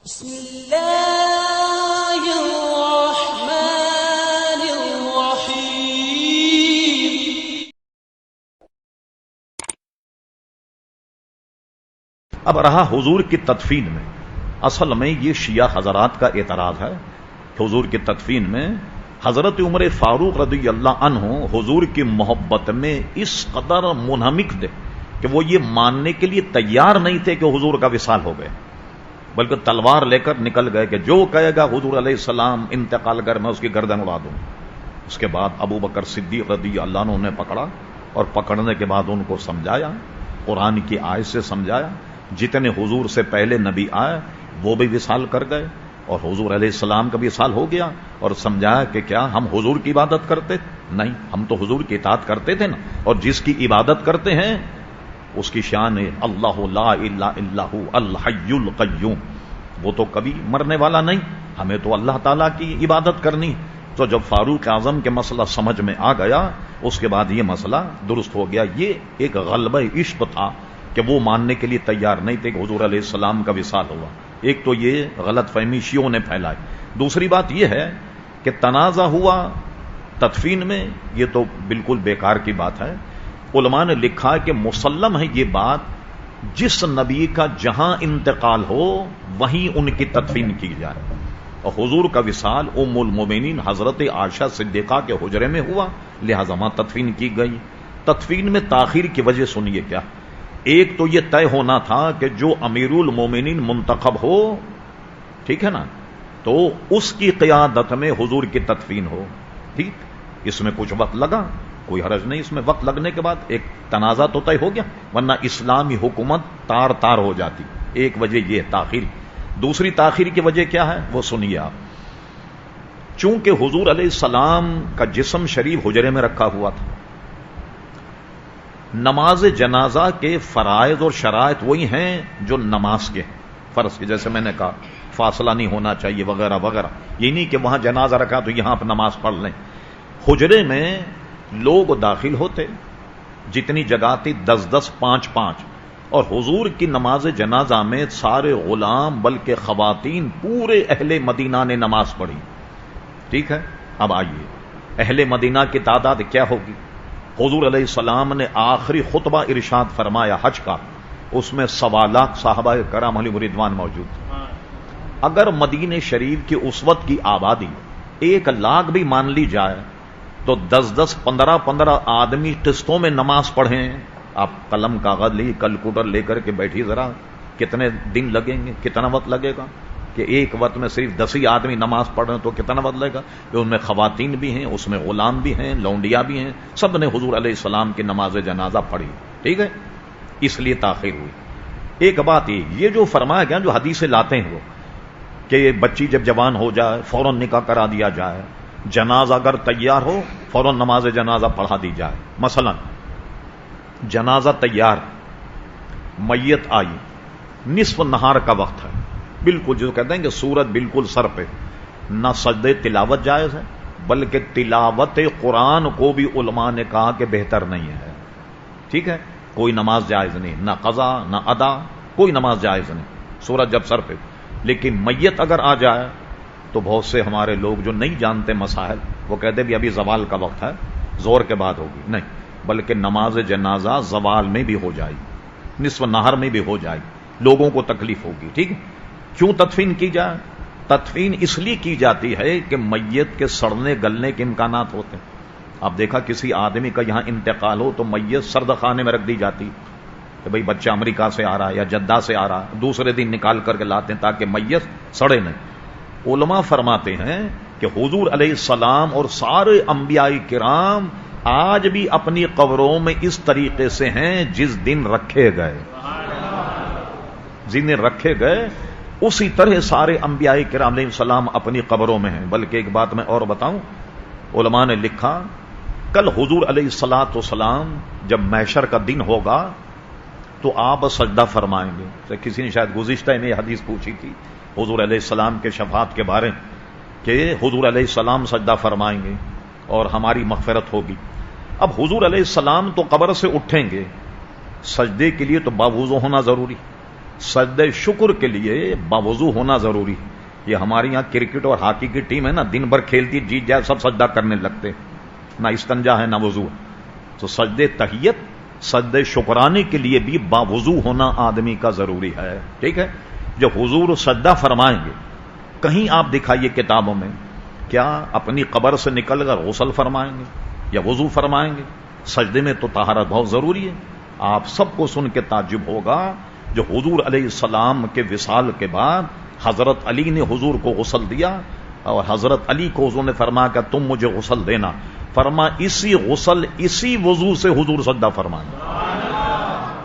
بسم اللہ الرحمن الرحیم۔ اب رہا حضور کی تدفین میں، اصل میں یہ شیعہ حضرات کا اعتراض ہے کہ حضور کی تدفین میں حضرت عمر فاروق رضی اللہ عنہ حضور کی محبت میں اس قدر منہمک تھے کہ وہ یہ ماننے کے لیے تیار نہیں تھے کہ حضور کا وصال ہو گئے، بلکہ تلوار لے کر نکل گئے کہ جو کہے گا حضور علیہ السلام انتقال کر میں اس کی گردن اڑا دوں۔ اس کے بعد ابو بکر صدیق رضی اللہ عنہ نے پکڑا اور پکڑنے کے بعد ان کو سمجھایا، قرآن کی آیت سے سمجھایا، جتنے حضور سے پہلے نبی آئے وہ بھی وصال کر گئے اور حضور علیہ السلام کا بھی وصال ہو گیا، اور سمجھایا کہ کیا ہم حضور کی عبادت کرتے؟ نہیں، ہم تو حضور کی اطاعت کرتے تھے نا، اور جس کی عبادت کرتے ہیں اس کی شان ہے اللہ لا الہ الا هو الحی القیوم، وہ تو کبھی مرنے والا نہیں، ہمیں تو اللہ تعالیٰ کی عبادت کرنی۔ تو جب فاروق اعظم کے مسئلہ سمجھ میں آ گیا، اس کے بعد یہ مسئلہ درست ہو گیا۔ یہ ایک غلبہ عشق تھا کہ وہ ماننے کے لیے تیار نہیں تھے کہ حضور علیہ السلام کا وصال ہوا۔ ایک تو یہ غلط فہمی شیعوں نے پھیلائی، دوسری بات یہ ہے کہ تنازع ہوا تدفین میں، یہ تو بالکل بیکار کی بات ہے۔ علماء نے لکھا کہ مسلم ہے یہ بات، جس نبی کا جہاں انتقال ہو وہیں ان کی تدفین کی جائے، اور حضور کا وصال ام المومنین حضرت عائشہ صدیقہ کے حجرے میں ہوا، لہذا وہاں تدفین کی گئی۔ تدفین میں تاخیر کی وجہ سنیے کیا، ایک تو یہ طے ہونا تھا کہ جو امیر المومنین منتخب ہو، ٹھیک ہے نا، تو اس کی قیادت میں حضور کی تدفین ہو، ٹھیک، اس میں کچھ وقت لگا، کوئی حرج نہیں، اس میں وقت لگنے کے بعد ایک تنازع تو طے ہو گیا، ورنہ اسلامی حکومت تار تار ہو جاتی۔ ایک وجہ یہ تاخیر۔ دوسری تاخیر کی وجہ کیا ہے وہ سنیے آپ۔ چونکہ حضور علیہ السلام کا جسم شریف حجرے میں رکھا ہوا تھا، نماز جنازہ کے فرائض اور شرائط وہی ہیں جو نماز کے فرض کے، جیسے میں نے کہا فاصلہ نہیں ہونا چاہیے وغیرہ وغیرہ، یہ نہیں کہ وہاں جنازہ رکھا تو یہاں آپ نماز پڑھ لیں۔ حجرے میں لوگ داخل ہوتے، جتنی جگہ تھی 10-10 5-5، اور حضور کی نماز جنازہ میں سارے غلام بلکہ خواتین پورے اہل مدینہ نے نماز پڑھی، ٹھیک ہے۔ اب آئیے اہل مدینہ کی تعداد کیا ہوگی؟ حضور علیہ السلام نے آخری خطبہ ارشاد فرمایا حج کا، اس میں 1.25 لاکھ صحابہ کرام علیہ رضوان موجود تھے۔ اگر مدینہ شریف کی اس وقت کی آبادی 1 لاکھ بھی مان لی جائے تو 10-10 15-15 آدمی قسطوں میں نماز پڑھیں، آپ قلم کاغذ لی کیلکولیٹر لے کر کے بیٹھی ذرا، کتنے دن لگیں گے، کتنا وقت لگے گا کہ ایک وقت میں صرف 10 ہی آدمی نماز پڑھ رہے ہیں تو کتنا وقت لگے گا؟ کہ ان میں خواتین بھی ہیں، اس میں غلام بھی ہیں، لونڈیاں بھی ہیں، سب نے حضور علیہ السلام کی نماز جنازہ پڑھی، ٹھیک ہے، اس لیے تاخیر ہوئی۔ ایک بات یہ جو فرمایا گیا، جو حدیثیں لاتے ہیں وہ کہ بچی جب جوان ہو جائے فوراً نکاح کرا دیا جائے، جنازہ اگر تیار ہو فوراً نماز جنازہ پڑھا دی جائے۔ مثلا جنازہ تیار، میت آئی، نصف نہار کا وقت ہے، بالکل جو کہتے ہیں کہ سورج بالکل سر پہ، نہ سجدے تلاوت جائز ہے، بلکہ تلاوت قرآن کو بھی علماء نے کہا کہ بہتر نہیں ہے، ٹھیک ہے، کوئی نماز جائز نہیں، نہ قضا نہ ادا، کوئی نماز جائز نہیں سورج جب سر پہ۔ لیکن میت اگر آ جائے تو بہت سے ہمارے لوگ جو نہیں جانتے مسائل، وہ کہتے بھی ابھی زوال کا وقت ہے، زور کے بعد ہوگی، نہیں، بلکہ نماز جنازہ زوال میں بھی ہو جائے، نصف نہر میں بھی ہو جائے، لوگوں کو تکلیف ہوگی، ٹھیک ہے۔ کیوں تدفین کی جائے؟ تدفین اس لیے کی جاتی ہے کہ میت کے سڑنے گلنے کے امکانات ہوتے ہیں۔ اب دیکھا کسی آدمی کا یہاں انتقال ہو تو میت سرد خانے میں رکھ دی جاتی کہ بھئی بچہ امریکہ سے آ رہا ہے یا جدہ سے آ رہا ہے، دوسرے دن نکال کر کے لاتے ہیں تاکہ میت سڑے نہیں۔ علماء فرماتے ہیں کہ حضور علیہ السلام اور سارے انبیاء کرام آج بھی اپنی قبروں میں اس طریقے سے ہیں جس دن رکھے گئے، جن دن رکھے گئے اسی طرح سارے انبیاء کرام علیہ السلام اپنی قبروں میں ہیں۔ بلکہ ایک بات میں اور بتاؤں، علماء نے لکھا کل حضور علیہ السلام جب محشر کا دن ہوگا تو آپ سجدہ فرمائیں گے۔ کسی نے شاید گزشتہ میں یہ حدیث پوچھی تھی حضور علیہ السلام کے شفاعت کے بارے کہ حضور علیہ السلام سجدہ فرمائیں گے اور ہماری مغفرت ہوگی۔ اب حضور علیہ السلام تو قبر سے اٹھیں گے، سجدے کے لیے تو باوضو ہونا ضروری، سجدہ شکر کے لیے باوضو ہونا ضروری ہے. یہ ہمارے یہاں کرکٹ اور ہاکی کی ٹیم ہے نا، دن بھر کھیلتی جیت جائے سب سجدہ کرنے لگتے، نہ استنجا ہے نہ وضو ہے. تو سجدے تحیت، سجدے شکرانے کے لیے بھی باوضو ہونا آدمی کا ضروری ہے. ٹھیک ہے. جب حضور سجدہ فرمائیں گے، کہیں آپ دکھائیے کتابوں میں کیا اپنی قبر سے نکل کر غسل فرمائیں گے یا وضو فرمائیں گے؟ سجدے میں تو طہارت بہت ضروری ہے. آپ سب کو سن کے تعجب ہوگا جو حضور علیہ السلام کے وصال کے بعد حضرت علی نے حضور کو غسل دیا اور حضرت علی کو حضور نے فرمایا کہ تم مجھے غسل دینا، فرما اسی غسل اسی وضو سے حضور سجدہ فرمانا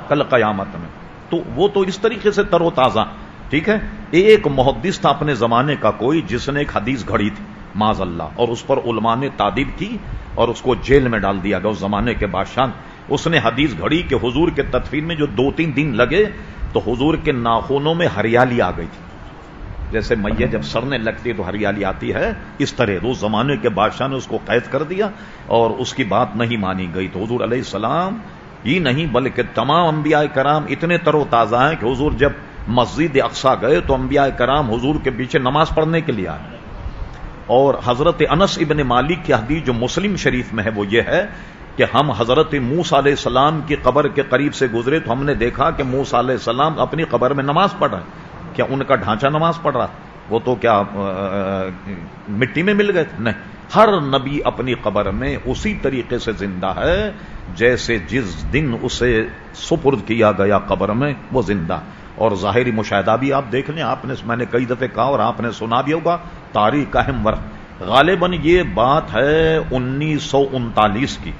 کل قیامت میں. تو وہ تو اس طریقے سے تر و تازہ. ٹھیک ہے. ایک محدث تھا اپنے زمانے کا کوئی، جس نے ایک حدیث گھڑی تھی معاذ اللہ، اور اس پر علماء نے تعدیب کی اور اس کو جیل میں ڈال دیا گیا. اس زمانے کے بادشاہ اس نے حدیث گھڑی کہ حضور کے تدفین میں جو 2-3 دن لگے تو حضور کے ناخنوں میں ہریالی آ گئی تھی. جیسے میت جب سڑنے لگتی ہے تو ہریالی آتی ہے، اس طرح اس زمانے کے بادشاہ نے اس کو قید کر دیا اور اس کی بات نہیں مانی گئی. تو حضور علیہ السلام ہی نہیں بلکہ تمام انبیاء کرام اتنے تر و تازہ ہیں کہ حضور جب مسجد اقصیٰ گئے تو انبیاء کرام حضور کے پیچھے نماز پڑھنے کے لیے آئے. اور حضرت انس ابن مالک کی حدیث جو مسلم شریف میں ہے وہ یہ ہے کہ ہم حضرت موسیٰ علیہ السلام کی قبر کے قریب سے گزرے تو ہم نے دیکھا کہ موسیٰ علیہ السلام اپنی قبر میں نماز پڑھ رہے ہیں. کیا ان کا ڈھانچہ نماز پڑھ رہا؟ وہ تو کیا مٹی میں مل گئے تھے؟ نہیں. ہر نبی اپنی قبر میں اسی طریقے سے زندہ ہے جیسے جس دن اسے سپرد کیا گیا قبر میں وہ زندہ. اور ظاہری مشاہدہ بھی آپ دیکھ لیں، میں نے کئی دفعہ کہا اور آپ نے سنا بھی ہوگا، تاریخ کا اہم ورق. غالباً یہ بات ہے 1939 کی.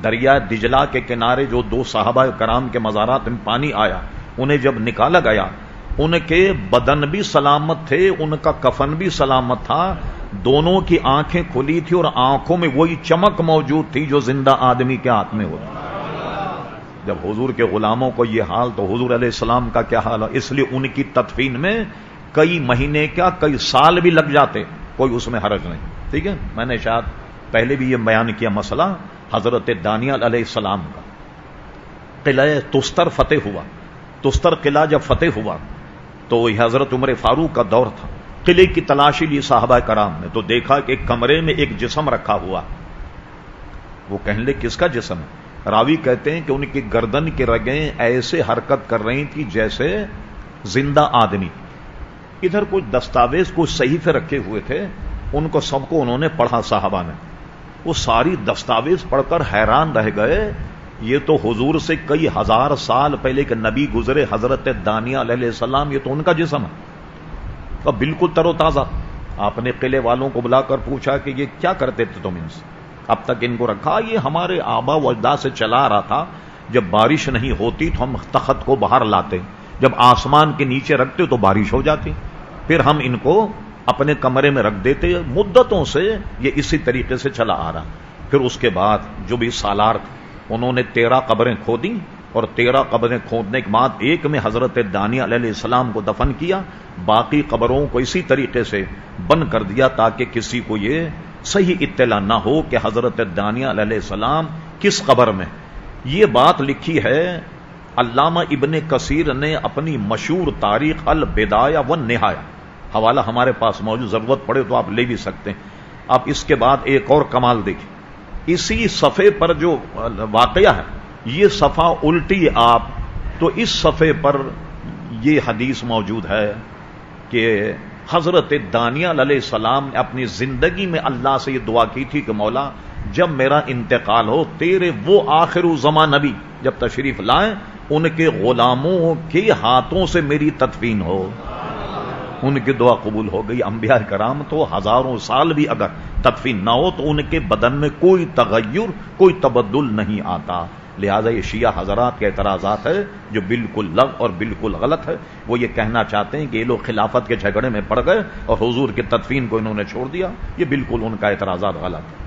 دریا دجلہ کے کنارے جو 2 صحابہ کرام کے مزارات میں پانی آیا، انہیں جب نکالا گیا، ان کے بدن بھی سلامت تھے، ان کا کفن بھی سلامت تھا، دونوں کی آنکھیں کھلی تھی اور آنکھوں میں وہی چمک موجود تھی جو زندہ آدمی کے ہاتھ میں ہوتی. جب حضور کے غلاموں کو یہ حال تو حضور علیہ السلام کا کیا حال ہے؟ اس لیے ان کی تدفین میں کئی مہینے کیا کئی سال بھی لگ جاتے، کوئی اس میں حرج نہیں. ٹھیک ہے. میں نے شاید پہلے بھی یہ بیان کیا مسئلہ حضرت دانیال علیہ السلام کا. قلعہ تستر فتح ہوا. تستر قلعہ جب فتح ہوا تو یہ حضرت عمر فاروق کا دور تھا. قلعے کی تلاشی لی صحابہ کرام نے تو دیکھا کہ ایک کمرے میں ایک جسم رکھا ہوا. وہ کہنے لے کس کا جسم ہے؟ راوی کہتے ہیں کہ ان کی گردن کی رگیں ایسے حرکت کر رہی تھی جیسے زندہ آدمی. ادھر کچھ دستاویز کچھ صحیفے رکھے ہوئے تھے، ان کو سب کو انہوں نے پڑھا صحابہ نے. وہ ساری دستاویز پڑھ کر حیران رہ گئے. یہ تو حضور سے کئی ہزار سال پہلے کے نبی گزرے حضرت دانیال علیہ السلام، یہ تو ان کا جسم ہے اور بالکل تر و تازہ. آپ نے قلعے والوں کو بلا کر پوچھا کہ یہ کیا کرتے تھے تم ان سے، اب تک ان کو رکھا؟ یہ ہمارے آبا و اجداد سے چلا رہا تھا، جب بارش نہیں ہوتی تو ہم تخت کو باہر لاتے، جب آسمان کے نیچے رکھتے تو بارش ہو جاتی، پھر ہم ان کو اپنے کمرے میں رکھ دیتے. مدتوں سے یہ اسی طریقے سے چلا آ رہا. پھر اس کے بعد جو بھی سالار انہوں نے 13 قبریں کھودیں اور 13 قبریں کھودنے کے بعد ایک میں حضرت دانیال علیہ السلام کو دفن کیا، باقی قبروں کو اسی طریقے سے بند کر دیا تاکہ کسی کو یہ صحیح اطلاع نہ ہو کہ حضرت دانیال علیہ السلام کس قبر میں. یہ بات لکھی ہے علامہ ابن کثیر نے اپنی مشہور تاریخ البدایہ والنہایہ، حوالہ ہمارے پاس موجود، ضرورت پڑے تو آپ لے بھی سکتے ہیں. اب اس کے بعد ایک اور کمال دیکھیں، اسی صفحے پر جو واقعہ ہے یہ صفحہ الٹی آپ تو اس صفحے پر یہ حدیث موجود ہے کہ حضرت دانیال علیہ السلام نے اپنی زندگی میں اللہ سے یہ دعا کی تھی کہ مولا جب میرا انتقال ہو تیرے وہ آخر الزمان نبی جب تشریف لائیں ان کے غلاموں کے ہاتھوں سے میری تدفین ہو. ان کی دعا قبول ہو گئی. انبیاء کرام تو ہزاروں سال بھی اگر تدفین نہ ہو تو ان کے بدن میں کوئی تغیر کوئی تبدل نہیں آتا. لہذا یہ شیعہ حضرات کے اعتراضات ہے جو بالکل لغو اور بالکل غلط ہے. وہ یہ کہنا چاہتے ہیں کہ یہ لوگ خلافت کے جھگڑے میں پڑ گئے اور حضور کی تدفین کو انہوں نے چھوڑ دیا. یہ بالکل ان کا اعتراضات غلط ہے.